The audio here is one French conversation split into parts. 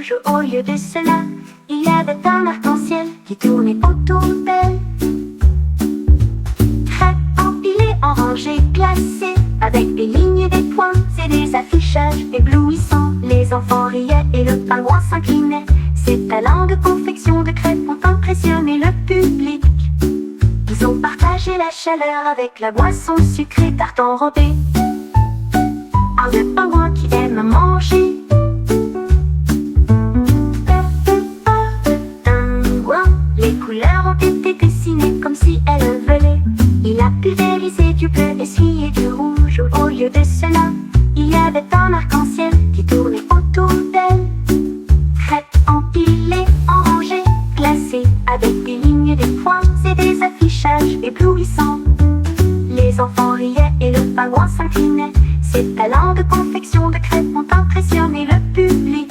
rouge. Au lieu de cela, il y avait un arc-en-ciel qui tournait autour d'elle. Crêpes empilées en rangées classées, avec des lignes et des points et des affichages éblouissants. Les enfants riaient et le pingouin s'inclinait. Ses talents de confection de crêpes ont impressionné le public. Ils ont partagé la chaleur avec la boisson sucrée tarte enrobée. Le pingouin qui aime manger. Pingouin, les couleurs ont été dessinées comme si elles volaient. Il a pulvérisé du bleu, essuyé du rouge. Au lieu de cela, il y avait un arc-en-ciel qui tournait autour d'elle. Crêpes empilées en rangées, classées, avec des lignes, des points et des affichages éblouissants. Les enfants riaient et le pingouin s'inclinait. Ses talents de confection de crêpes ont impressionné le public.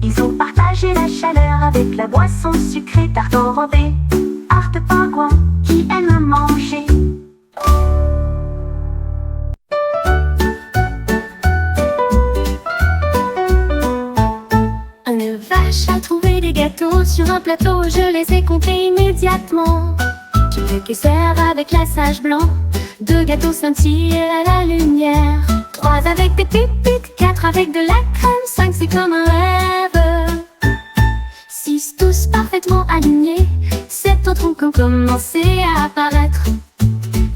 Ils ont partagé la chaleur avec la boisson sucrée tarte enrobée. Art de pingouin qui aime manger. Une vache a trouvé des gâteaux sur un plateau. Je les ai comptés immédiatement. Deux caisseurs avec glaçage blanc, 2 gâteaux scintillent à la lumière, 3 avec des pépites, 4 avec de la crème, 5 c'est comme un rêve, 6 tous parfaitement alignés, 7 autres ont commencé à apparaître,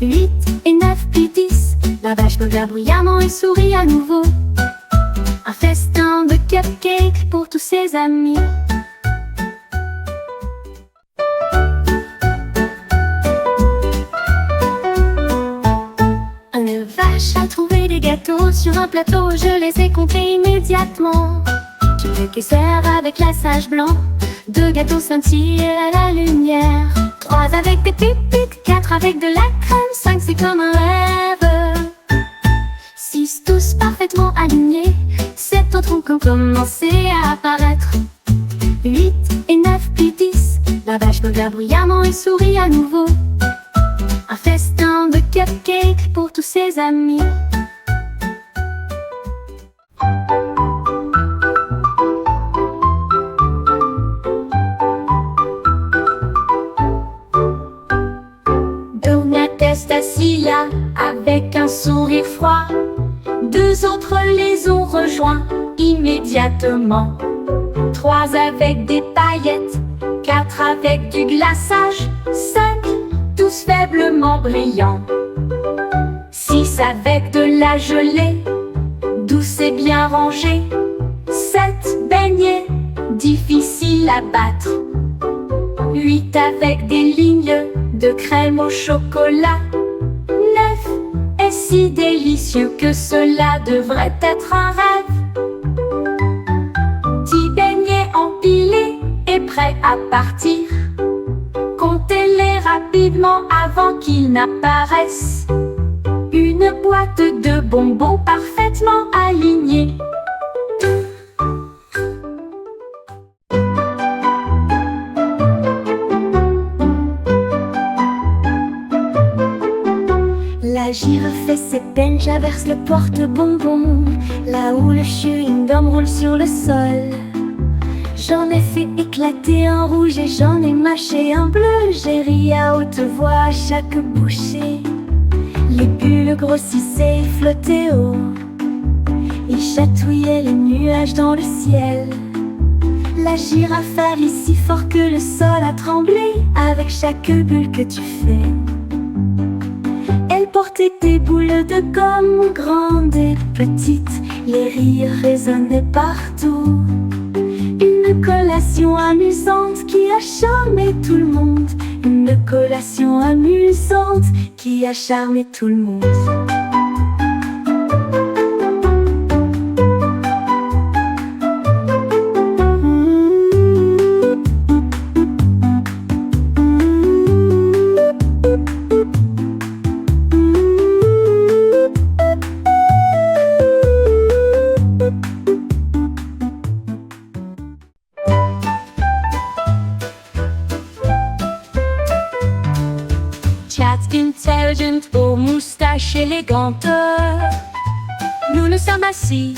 8 et 9 puis 10, la vache meugla bruyamment et sourit à nouveau. Un festin de cupcakes pour tous ses amis. Une vache a trouvé des gâteaux sur un plateau. Je les ai comptés immédiatement. 2 caisseurs avec glaçage blanc, 2 gâteaux scintillent à la lumière, 3 avec des pépites, 4 avec de la crème, 5 c'est comme un rêve, 6 tous parfaitement alignés, 7 autres ont commencé à apparaître, 8 et 9 puis 10, la vache meugla bruyamment et sourit à nouveau. Un festin de cupcakes pour tous ses amis. Donat est assis là avec un sourire froid. 2 autres les ont rejoints immédiatement. 3 avec des paillettes, 4 avec du glaçage, 5 tous faiblement brillants, 6 avec de la gelée, douce et bien rangée, 7 beignets, difficiles à battre, 8 avec des lignes de crème au chocolat, 9 est si délicieux que cela devrait être un rêve, 10 beignets empilés et prêts à partir. Comptez-les rapidement avant qu'ils n'apparaissent. Une boîte de bonbons parfaitement alignée. La girafe fait ses peines, j'averse le porte-bonbons, là où le chewing-gum roule sur le sol. J'en ai fait éclater un rouge et j'en ai mâché un bleu. J'ai ri à haute voix à chaque bouchée. Les bulles grossissaient et flottaient haut. Ils chatouillaient les nuages dans le ciel. La girafe a ri si fort que le sol a tremblé avec chaque bulle que tu fais. Elle portait des boules de gomme, grandes et petites. Les rires résonnaient partout. Une collation amusante qui a charmé tout le monde. Une collation amusante qui a charmé tout le monde. Chat intelligent aux moustaches élégantes. Nous nous sommes assis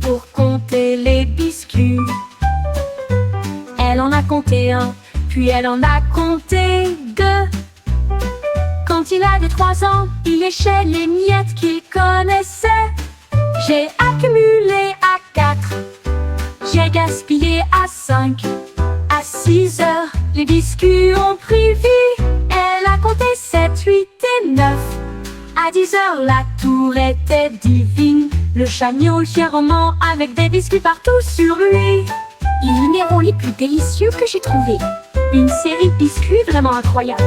pour compter les biscuits. compté un, puis elle en a compté deux. Quand il avait 3 ans, il léchait les miettes qu'il connaissait. J'ai accumulé à 4, j'ai gaspillé à 5. À 6 heures, les biscuits ont pris vie. Elle a compté 7, 8 et 9. À 10 heures, la tour était divine. Le chat miaule fièrement avec des biscuits partout sur lui. Les numéros les plus délicieux que j'ai trouvés. Une série de biscuits vraiment incroyable.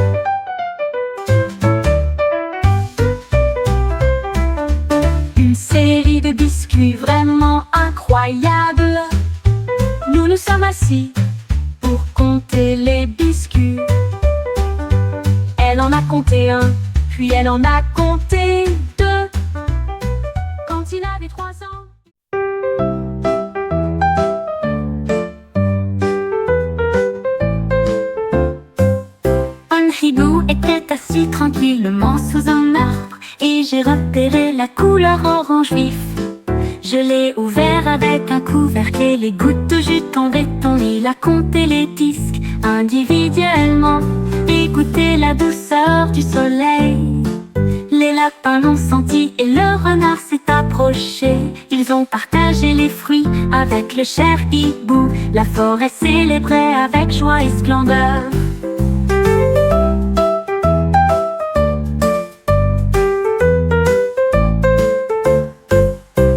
Une série de biscuits vraiment incroyable. Nous nous sommes assis pour compter les biscuits. Elle en a compté un, puis elle en a compté deux. Quand il avait 3 ans. Un hibou était assis tranquillement sous un arbre, et j'ai repéré la couleur orange vif. Je l'ai ouvert avec un couvercle et les gouttes de jus tombaient. Il a compté les disques individuellement et goûté la douceur du soleil. Les lapins l'ont senti et le renard s'est approché. Ils ont partagé les fruits avec le cher hibou. La forêt célébrait avec joie et splendeur.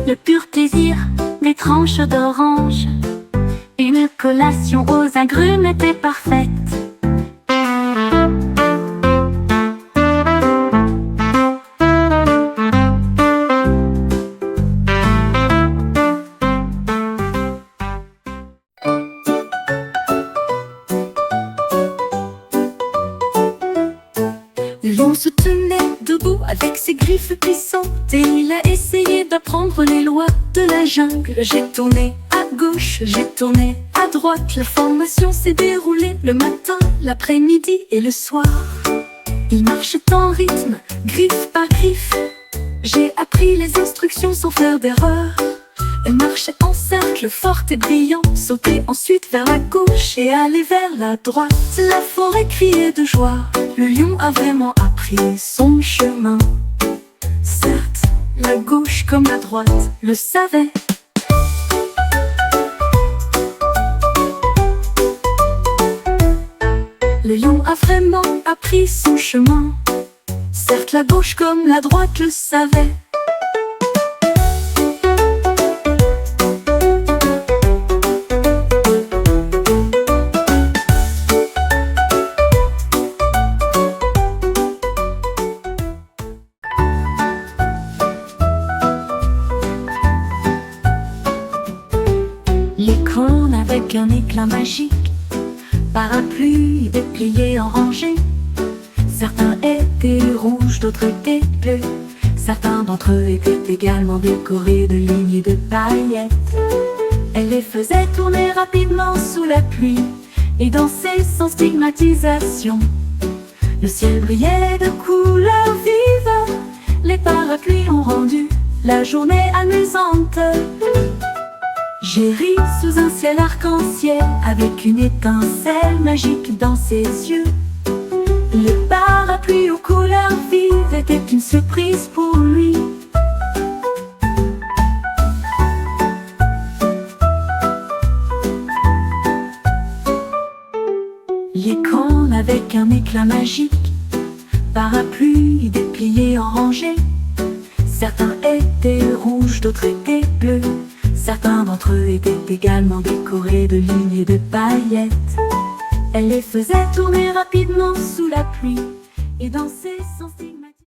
Le pur plaisir des tranches d'orange. Une collation aux agrumes était parfaite. Le lion se tenait debout avec ses griffes puissantes et il a essayé d'apprendre les lois de la jungle. J'ai tourné à gauche, j'ai tourné à droite. La formation s'est déroulée le matin, l'après-midi et le soir. Il marchait en rythme, griffe par griffe. J'ai appris les instructions sans faire d'erreur. Elle marchait en cercle, forte et brillante, sautait ensuite vers la gauche et allait vers la droite. La forêt criait de joie, le lion a vraiment appris son chemin. Certes, la gauche comme la droite le savait. Le lion a vraiment appris son chemin. Certes, la gauche comme la droite le savait. L'écran avec un éclat magique, parapluie déplié en rangée. Certains étaient rouges, d'autres étaient bleus. Certains d'entre eux étaient également décorés de lignes et de paillettes. Elle les faisait tourner rapidement sous la pluie et danser sans stigmatisation. Le ciel brillait de couleurs vives. Les parapluies ont rendu la journée amusante. J'ai ri sous un ciel arc-en-ciel avec une étincelle magique dans ses yeux. Le parapluie aux couleurs vives était une surprise pour lui. L'écran avec un éclat magique, parapluie déplié en rangée. Certains étaient rouges, d'autres étaient bleus. Certains d'entre eux étaient également décorés de lignes et de paillettes. Elle les faisait tourner rapidement sous la pluie et danser sans